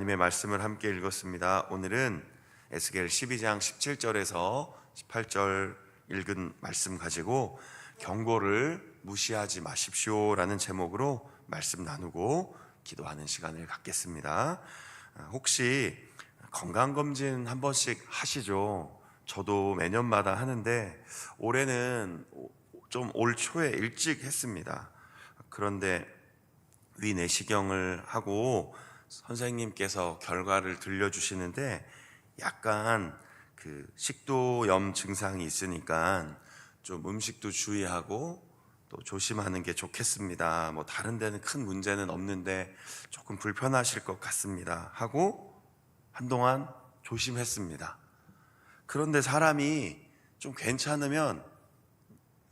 하나님의 말씀을 함께 읽었습니다. 오늘은 에스겔 12장 17절에서 18절 읽은 말씀 가지고 경고를 무시하지 마십시오라는 제목으로 말씀 나누고 기도하는 시간을 갖겠습니다. 혹시 건강검진 한 번씩 하시죠? 저도 매년마다 하는데 올해는 좀 올 초에 일찍 했습니다. 그런데 위내시경을 하고 선생님께서 결과를 들려주시는데 약간 그 식도염 증상이 있으니까 좀 음식도 주의하고 또 조심하는 게 좋겠습니다. 뭐 다른 데는 큰 문제는 없는데 조금 불편하실 것 같습니다 하고 한동안 조심했습니다. 그런데 사람이 좀 괜찮으면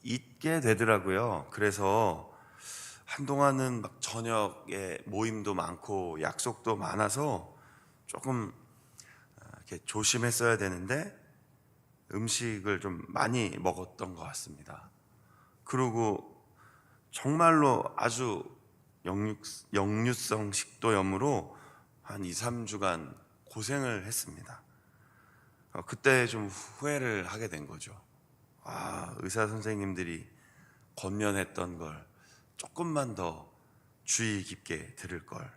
잊게 되더라고요. 그래서 한동안은 막 저녁에 모임도 많고 약속도 많아서 조금 이렇게 조심했어야 되는데 음식을 좀 많이 먹었던 것 같습니다. 그리고 정말로 아주 역류성 식도염으로 한 2, 3주간 고생을 했습니다. 그때 좀 후회를 하게 된 거죠. 의사 선생님들이 권면했던 걸 조금만 더 주의 깊게 들을 걸.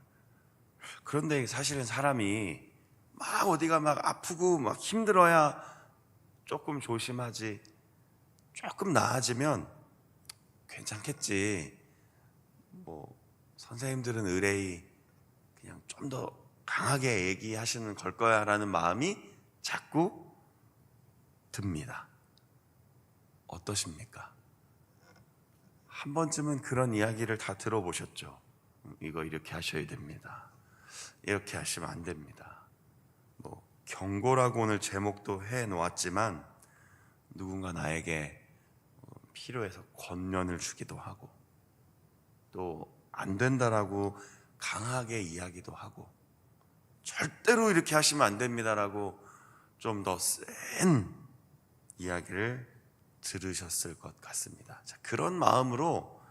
그런데 사실은 사람이 막 어디가 막 아프고 막 힘들어야 조금 조심하지, 조금 나아지면 괜찮겠지. 뭐 선생님들은 의뢰이 그냥 좀 더 강하게 얘기하시는 걸 거야 라는 마음이 자꾸 듭니다. 어떠십니까? 한 번쯤은 그런 이야기를 다 들어보셨죠? 이거 이렇게 하셔야 됩니다. 이렇게 하시면 안 됩니다. 뭐 경고라고 오늘 제목도 해놓았지만 누군가 나에게 필요해서 권면을 주기도 하고 또 안 된다라고 강하게 이야기도 하고 절대로 이렇게 하시면 안 됩니다라고 좀 더 센 이야기를 들으셨을 것 같습니다. 자, 그런 마음으로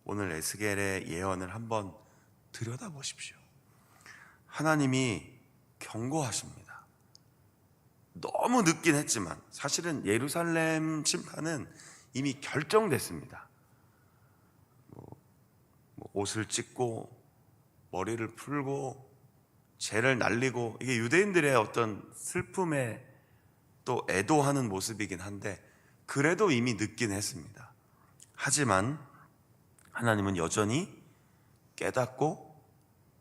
오늘 에스겔의 예언을 한번 들여다보십시오. 하나님이 경고하십니다. 너무 늦긴 했지만 사실은 예루살렘 심판은 이미 결정됐습니다. 옷을 찢고 머리를 풀고 죄를 날리고, 이게 유대인들의 어떤 슬픔에 또 애도하는 모습이긴 한데 그래도 이미 늦긴 했습니다. 하지만 하나님은 여전히 깨닫고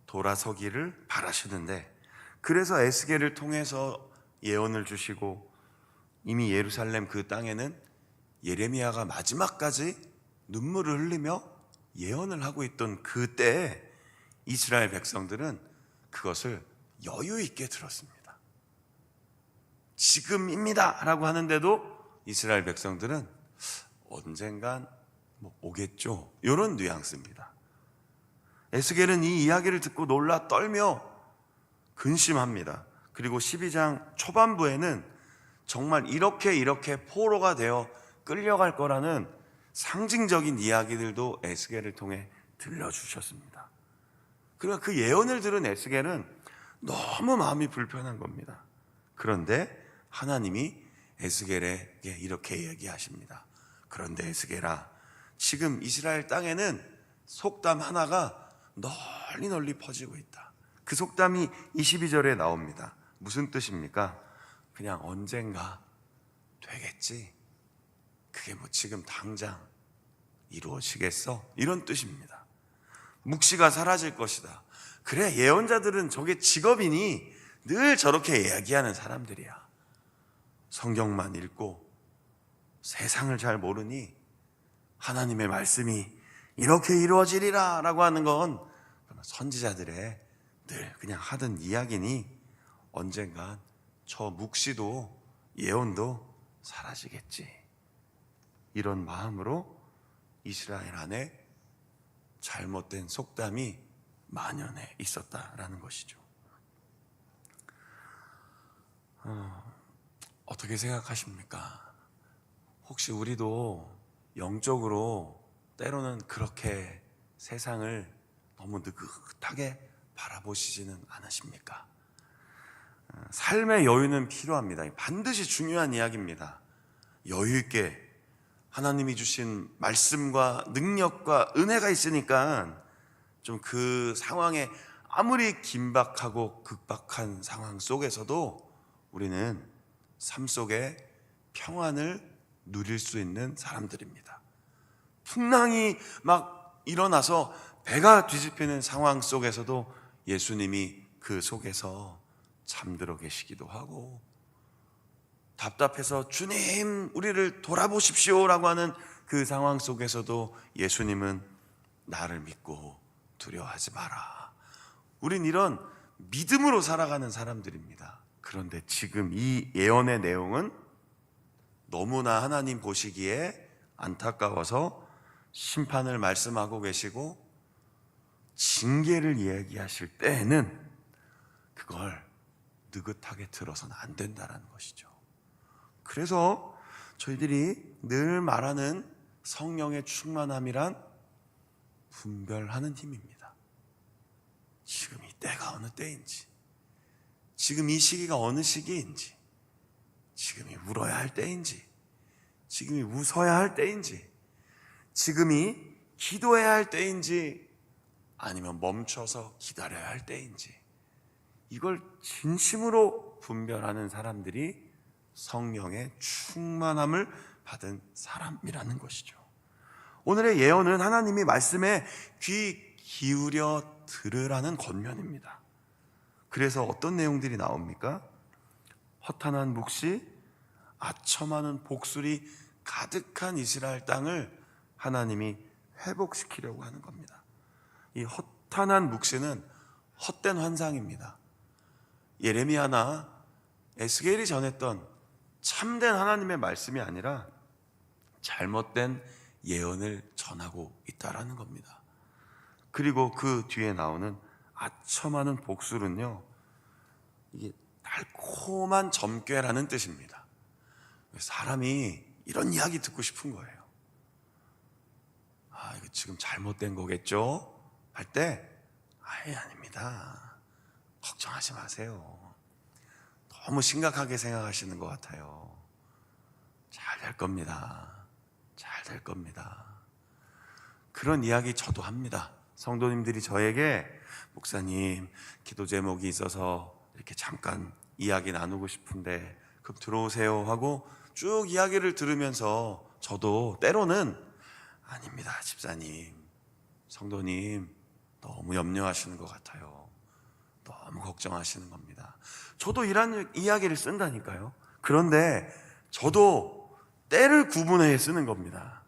돌아서기를 바라시는데, 그래서 에스겔을 통해서 예언을 주시고 이미 예루살렘 그 땅에는 예레미야가 마지막까지 눈물을 흘리며 예언을 하고 있던 그때에 이스라엘 백성들은 그것을 여유 있게 들었습니다. 지금입니다 라고 하는데도 이스라엘 백성들은 언젠간 오겠죠, 이런 뉘앙스입니다. 에스겔은 이 이야기를 듣고 놀라 떨며 근심합니다. 그리고 12장 초반부에는 정말 이렇게 포로가 되어 끌려갈 거라는 상징적인 이야기들도 에스겔을 통해 들려주셨습니다. 그러나 그 예언을 들은 에스겔은 너무 마음이 불편한 겁니다. 그런데 하나님이 에스겔에게 이렇게 얘기하십니다. 그런데 에스겔아, 지금 이스라엘 땅에는 속담 하나가 널리 퍼지고 있다. 그 속담이 22절에 나옵니다. 무슨 뜻입니까? 그냥 언젠가 되겠지, 그게 뭐 지금 당장 이루어지겠어? 이런 뜻입니다. 묵시가 사라질 것이다. 그래, 예언자들은 저게 직업이니 늘 저렇게 이야기하는 사람들이야. 성경만 읽고 세상을 잘 모르니 하나님의 말씀이 이렇게 이루어지리라 라고 하는 건 선지자들의 늘 그냥 하던 이야기니 언젠간 저 묵시도 예언도 사라지겠지. 이런 마음으로 이스라엘 안에 잘못된 속담이 만연해 있었다라는 것이죠. 어떻게 생각하십니까? 혹시 우리도 영적으로 때로는 그렇게 세상을 너무 느긋하게 바라보시지는 않으십니까? 삶의 여유는 필요합니다. 반드시 중요한 이야기입니다. 여유 있게 하나님이 주신 말씀과 능력과 은혜가 있으니까 좀 그 상황에 아무리 긴박하고 급박한 상황 속에서도 우리는 삶 속에 평안을 누릴 수 있는 사람들입니다. 풍랑이 막 일어나서 배가 뒤집히는 상황 속에서도 예수님이 그 속에서 잠들어 계시기도 하고, 답답해서 주님 우리를 돌아보십시오라고 하는 그 상황 속에서도 예수님은 나를 믿고 두려워하지 마라. 우린 이런 믿음으로 살아가는 사람들입니다. 그런데 지금 이 예언의 내용은 너무나 하나님 보시기에 안타까워서 심판을 말씀하고 계시고 징계를 이야기하실 때에는 그걸 느긋하게 들어서는 안 된다는 것이죠. 그래서 저희들이 늘 말하는 성령의 충만함이란 분별하는 힘입니다. 지금 이 때가 어느 때인지, 지금 이 시기가 어느 시기인지, 지금이 울어야 할 때인지, 지금이 웃어야 할 때인지, 지금이 기도해야 할 때인지, 아니면 멈춰서 기다려야 할 때인지, 이걸 진심으로 분별하는 사람들이 성령의 충만함을 받은 사람이라는 것이죠. 오늘의 예언은 하나님이 말씀에 귀 기울여 들으라는 권면입니다. 그래서 어떤 내용들이 나옵니까? 허탄한 묵시, 아첨하는 복술이 가득한 이스라엘 땅을 하나님이 회복시키려고 하는 겁니다. 이 허탄한 묵시는 헛된 환상입니다. 예레미야나 에스겔이 전했던 참된 하나님의 말씀이 아니라 잘못된 예언을 전하고 있다라는 겁니다. 그리고 그 뒤에 나오는 아첨하는 복술은요, 이게 달콤한 점괘라는 뜻입니다. 사람이 이런 이야기 듣고 싶은 거예요. 아, 이거 지금 잘못된 거겠죠? 할 때, 아예 아닙니다. 걱정하지 마세요. 너무 심각하게 생각하시는 것 같아요. 잘 될 겁니다. 잘 될 겁니다. 그런 이야기 저도 합니다. 성도님들이 저에게 목사님 기도 제목이 있어서 이렇게 잠깐 이야기 나누고 싶은데 그럼 들어오세요 하고 쭉 이야기를 들으면서 저도 때로는 아닙니다 집사님, 성도님 너무 염려하시는 것 같아요. 너무 걱정하시는 겁니다. 저도 이런 이야기를 쓴다니까요. 그런데 저도 때를 구분해 쓰는 겁니다.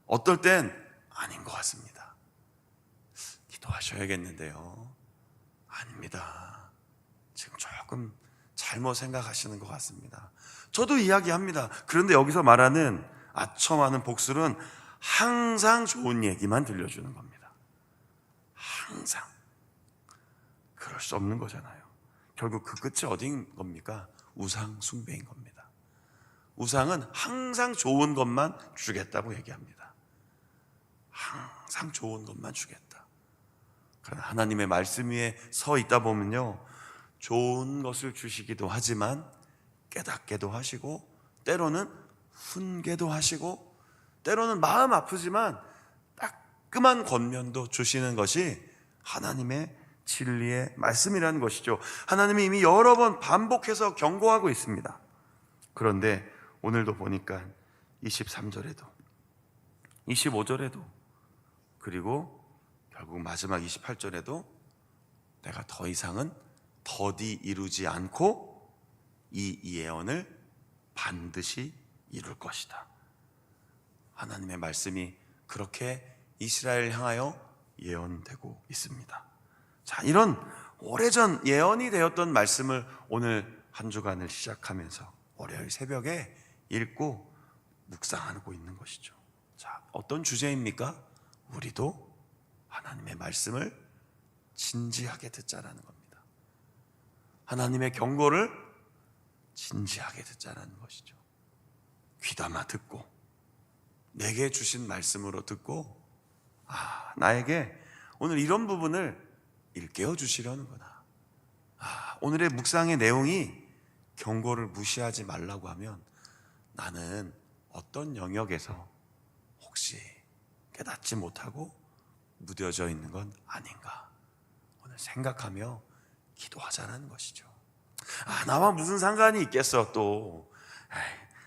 어떨 땐 아닌 것 같습니다. 기도하셔야겠는데요. 아닙니다. 지금 조금 잘못 생각하시는 것 같습니다. 저도 이야기합니다. 그런데 여기서 말하는 아첨하는 복술은 항상 좋은 얘기만 들려주는 겁니다. 항상. 그럴 수 없는 거잖아요. 결국 그 끝이 어딘 겁니까? 우상 숭배인 겁니다. 우상은 항상 좋은 것만 주겠다고 얘기합니다. 항상 좋은 것만 주겠다. 그러나 하나님의 말씀 위에 서 있다 보면요, 좋은 것을 주시기도 하지만 깨닫게도 하시고, 때로는 훈계도 하시고, 때로는 마음 아프지만 따끔한 권면도 주시는 것이 하나님의 진리의 말씀이라는 것이죠. 하나님이 이미 여러 번 반복해서 경고하고 있습니다. 그런데 오늘도 보니까 23절에도 25절에도 그리고 결국 마지막 28절에도 내가 더 이상은 더디 이루지 않고 이 예언을 반드시 이룰 것이다. 하나님의 말씀이 그렇게 이스라엘을 향하여 예언되고 있습니다. 자, 이런 오래전 예언이 되었던 말씀을 오늘 한 주간을 시작하면서 월요일 새벽에 읽고 묵상하고 있는 것이죠. 자, 어떤 주제입니까? 우리도 하나님의 말씀을 진지하게 듣자라는 겁니다. 하나님의 경고를 진지하게 듣자라는 것이죠. 귀담아 듣고 내게 주신 말씀으로 듣고, 나에게 오늘 이런 부분을 일깨워 주시려는구나. 오늘의 묵상의 내용이 경고를 무시하지 말라고 하면 나는 어떤 영역에서 혹시 깨닫지 못하고 무뎌져 있는 건 아닌가 오늘 생각하며 기도하자는 것이죠. 나와 무슨 상관이 있겠어 또.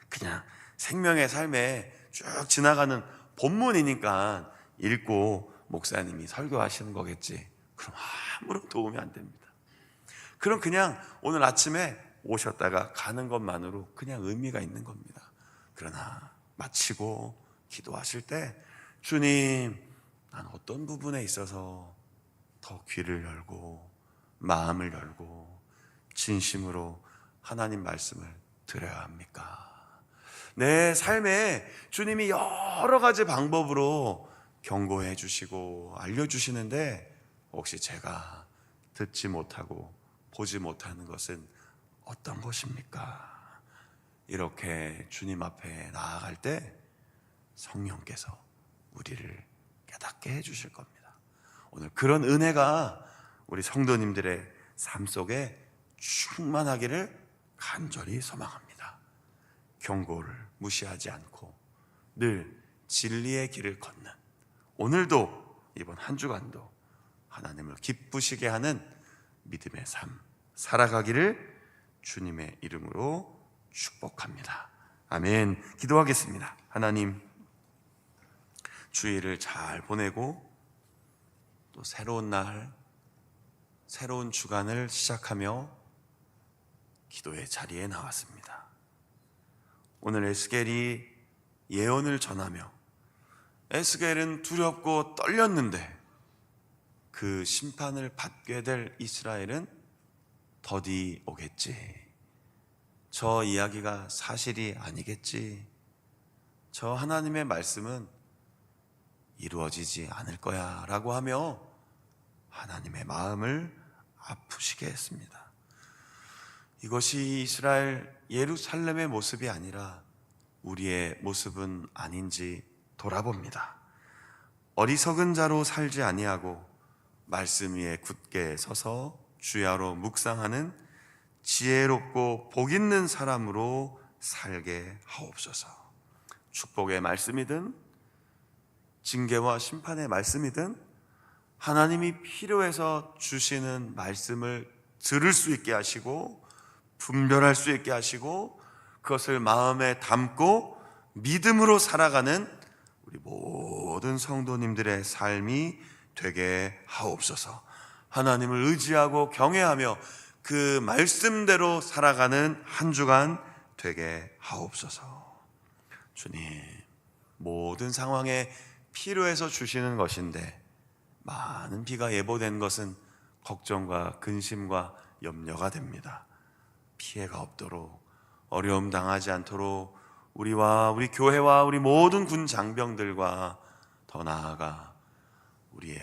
그냥 생명의 삶에 쭉 지나가는 본문이니까 읽고 목사님이 설교하시는 거겠지. 그럼 아무런 도움이 안 됩니다. 그럼 그냥 오늘 아침에 오셨다가 가는 것만으로 그냥 의미가 있는 겁니다. 그러나 마치고 기도하실 때 주님, 난 어떤 부분에 있어서 더 귀를 열고 마음을 열고 진심으로 하나님 말씀을 들어야 합니까? 내 삶에 주님이 여러 가지 방법으로 경고해 주시고 알려주시는데 혹시 제가 듣지 못하고 보지 못하는 것은 어떤 것입니까? 이렇게 주님 앞에 나아갈 때 성령께서 우리를 깨닫게 해주실 겁니다. 오늘 그런 은혜가 우리 성도님들의 삶 속에 충만하기를 간절히 소망합니다. 경고를 무시하지 않고 늘 진리의 길을 걷는 오늘도 이번 한 주간도 하나님을 기쁘시게 하는 믿음의 삶 살아가기를 주님의 이름으로 축복합니다. 아멘. 기도하겠습니다. 하나님, 주일을 잘 보내고 또 새로운 날, 새로운 주간을 시작하며 기도의 자리에 나왔습니다. 오늘 에스겔이 예언을 전하며 에스겔은 두렵고 떨렸는데 그 심판을 받게 될 이스라엘은 더디 오겠지. 저 이야기가 사실이 아니겠지. 저 하나님의 말씀은 이루어지지 않을 거야 라고 하며 하나님의 마음을 아프시게 했습니다. 이것이 이스라엘 예루살렘의 모습이 아니라 우리의 모습은 아닌지 돌아봅니다. 어리석은 자로 살지 아니하고 말씀 위에 굳게 서서 주야로 묵상하는 지혜롭고 복 있는 사람으로 살게 하옵소서. 축복의 말씀이든 징계와 심판의 말씀이든 하나님이 필요해서 주시는 말씀을 들을 수 있게 하시고 분별할 수 있게 하시고 그것을 마음에 담고 믿음으로 살아가는 우리 모든 성도님들의 삶이 되게 하옵소서. 하나님을 의지하고 경외하며 그 말씀대로 살아가는 한 주간 되게 하옵소서. 주님, 모든 상황에 필요해서 주시는 것인데 많은 비가 예보된 것은 걱정과 근심과 염려가 됩니다. 피해가 없도록, 어려움 당하지 않도록 우리와 우리 교회와 우리 모든 군 장병들과 더 나아가 우리의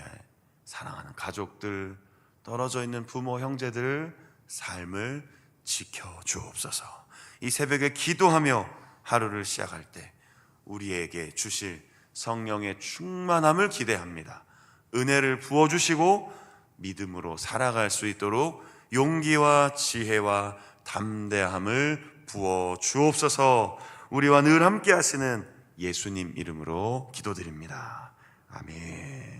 사랑하는 가족들, 떨어져 있는 부모 형제들 삶을 지켜 주옵소서. 이 새벽에 기도하며 하루를 시작할 때 우리에게 주실 성령의 충만함을 기대합니다. 은혜를 부어주시고 믿음으로 살아갈 수 있도록 용기와 지혜와 담대함을 부어 주옵소서. 우리와 늘 함께 하시는 예수님 이름으로 기도드립니다. 아멘.